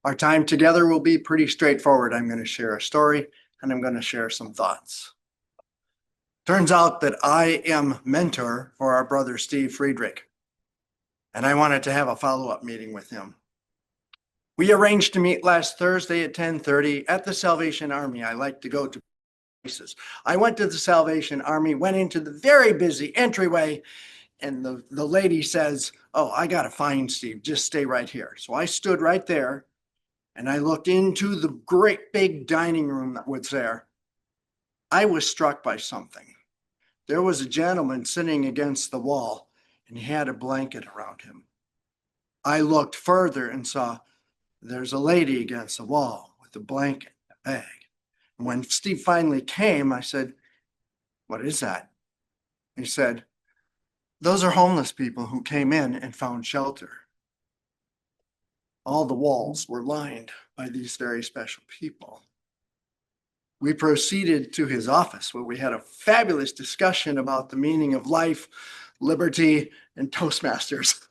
Our time together will be pretty straightforward. I'm going to share a story and I'm going to share some thoughts. Turns out that I am mentor for our brother Steve Friedrich, and I wanted to have a follow-up meeting with him. We arranged to meet last Thursday at 10:30 at the Salvation Army. I like to go to places. I went to the Salvation Army, went into the very busy entryway, and the lady says, "Oh, I got to find Steve. Just stay right here." So I stood right there and I looked into the great big dining room that was there. I was struck by something. There was a gentleman sitting against the wall and he had a blanket around him. I looked further and saw there's a lady against the wall with a blanket, a bag. And when Steve finally came, I said, "What is that?" He said, "Those are homeless people who came in and found shelter." All the walls were lined by these very special people. We proceeded to his office where we had a fabulous discussion about the meaning of life, liberty, and Toastmasters.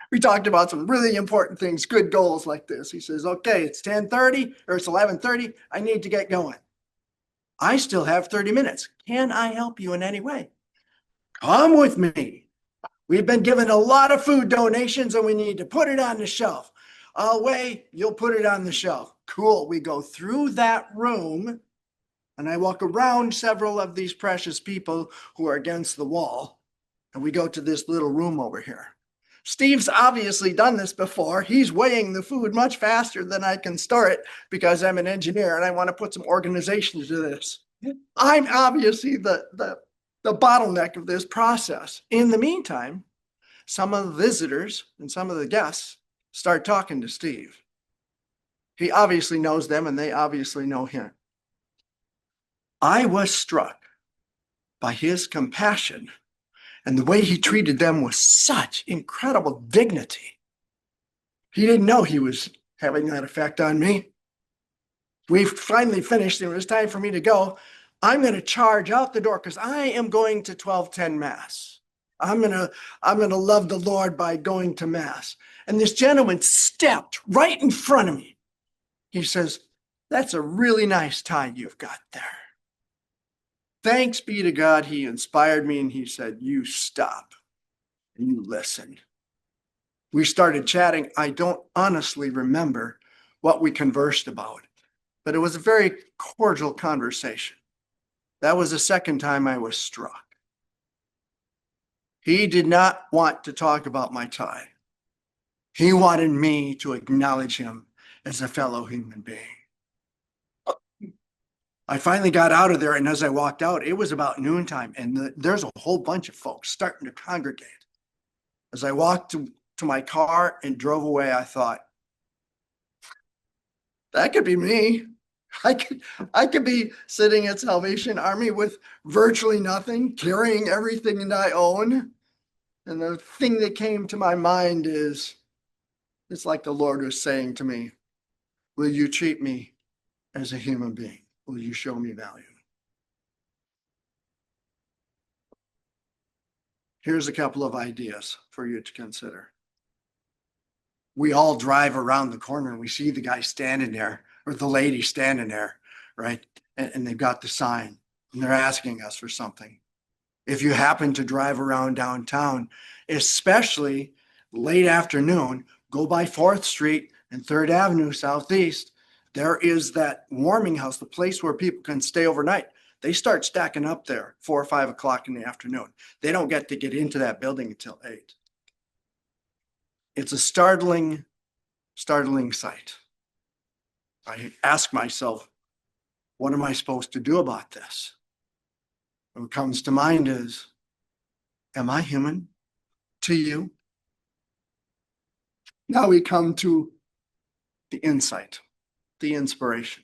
We talked about some really important things, good goals like this. He says, "Okay, it's 10:30 or it's 11:30. I need to get going. I still have 30 minutes. Can I help you in any way? Come with me. We've been given a lot of food donations and we need to put it on the shelf. I'll weigh, you'll put it on the shelf." Cool. We go through that room and I walk around several of these precious people who are against the wall. And we go to this little room over here. Steve's obviously done this before. He's weighing the food much faster than I can store it because I'm an engineer and I want to put some organization to this. I'm obviously the bottleneck of this process. In the meantime, some of the visitors and some of the guests start talking to Steve. He obviously knows them and they obviously know him. I was struck by his compassion and the way he treated them with such incredible dignity. He didn't know he was having that effect on me. We finally finished and it was time for me to go. I'm going to charge out the door because I am going to 12:10 Mass. I'm going to love the Lord by going to Mass. And this gentleman stepped right in front of me. He says, "That's a really nice tie you've got there." Thanks be to God, he inspired me and he said, "You stop and you listen." We started chatting. I don't honestly remember what we conversed about, but it was a very cordial conversation. That was the second time I was struck. He did not want to talk about my tie. He wanted me to acknowledge him as a fellow human being. I finally got out of there, and as I walked out, it was about noontime, and there's a whole bunch of folks starting to congregate. As I walked to my car and drove away, I thought, that could be me. I could be sitting at Salvation Army with virtually nothing, carrying everything that I own. And the thing that came to my mind is, it's like the Lord was saying to me, "Will you treat me as a human being? Will you show me value?" Here's a couple of ideas for you to consider. We all drive around the corner and we see the guy standing there or the lady standing there, right? And they've got the sign and they're asking us for something. If you happen to drive around downtown, especially late afternoon, go by 4th Street and 3rd Avenue Southeast. There is that warming house, the place where people can stay overnight. They start stacking up there 4 or 5 o'clock in the afternoon. They don't get to get into that building until 8. It's a startling sight. I ask myself, what am I supposed to do about this? What comes to mind is, am I human to you? Now we come to the insight, the inspiration.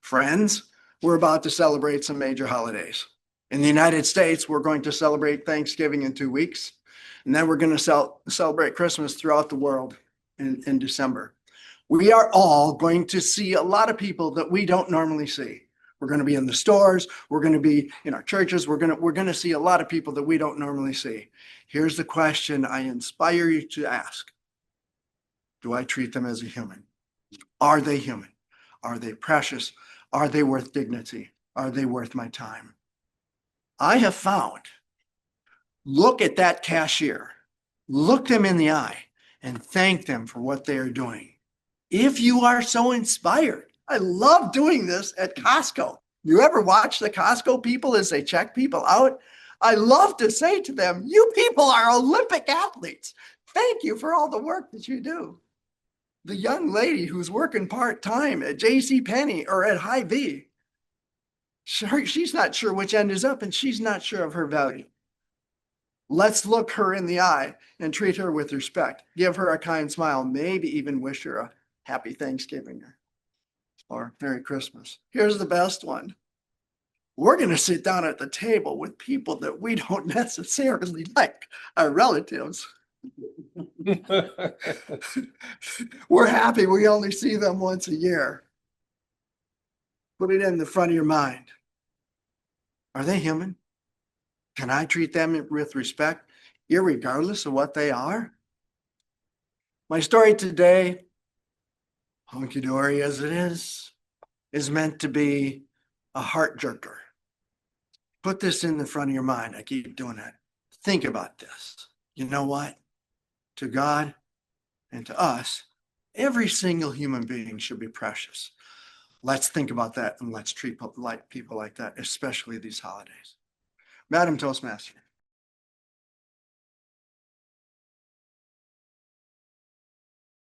Friends, we're about to celebrate some major holidays. In the United States, we're going to celebrate Thanksgiving in 2 weeks, and then we're going to celebrate Christmas throughout the world in December. We are all going to see a lot of people that we don't normally see. We're going to be in the stores. We're going to be in our churches. We're going to see a lot of people that we don't normally see. Here's the question I inspire you to ask. Do I treat them as a human? Are they human? Are they precious? Are they worth dignity? Are they worth my time? I have found, look at that cashier, look them in the eye, and thank them for what they are doing. If you are so inspired, I love doing this at Costco. You ever watch the Costco people as they check people out? I love to say to them, you people are Olympic athletes. Thank you for all the work that you do. The young lady who's working part-time at JCPenney or at Hy-Vee, she's not sure which end is up and she's not sure of her value. Let's look her in the eye and treat her with respect. Give her a kind smile, maybe even wish her a happy Thanksgiving or Merry Christmas. Here's the best one. We're going to sit down at the table with people that we don't necessarily like, our relatives. We're happy we only see them once a year. Put it in the front of your mind. Are they human? Can I treat them with respect, irregardless of what they are? My story today, hunky-dory as it is meant to be a heart jerker. Put this in the front of your mind. I keep doing it. Think about this. You know what? To God and to us, every single human being should be precious. Let's think about that and let's treat people like that, especially these holidays. Madam Toastmaster.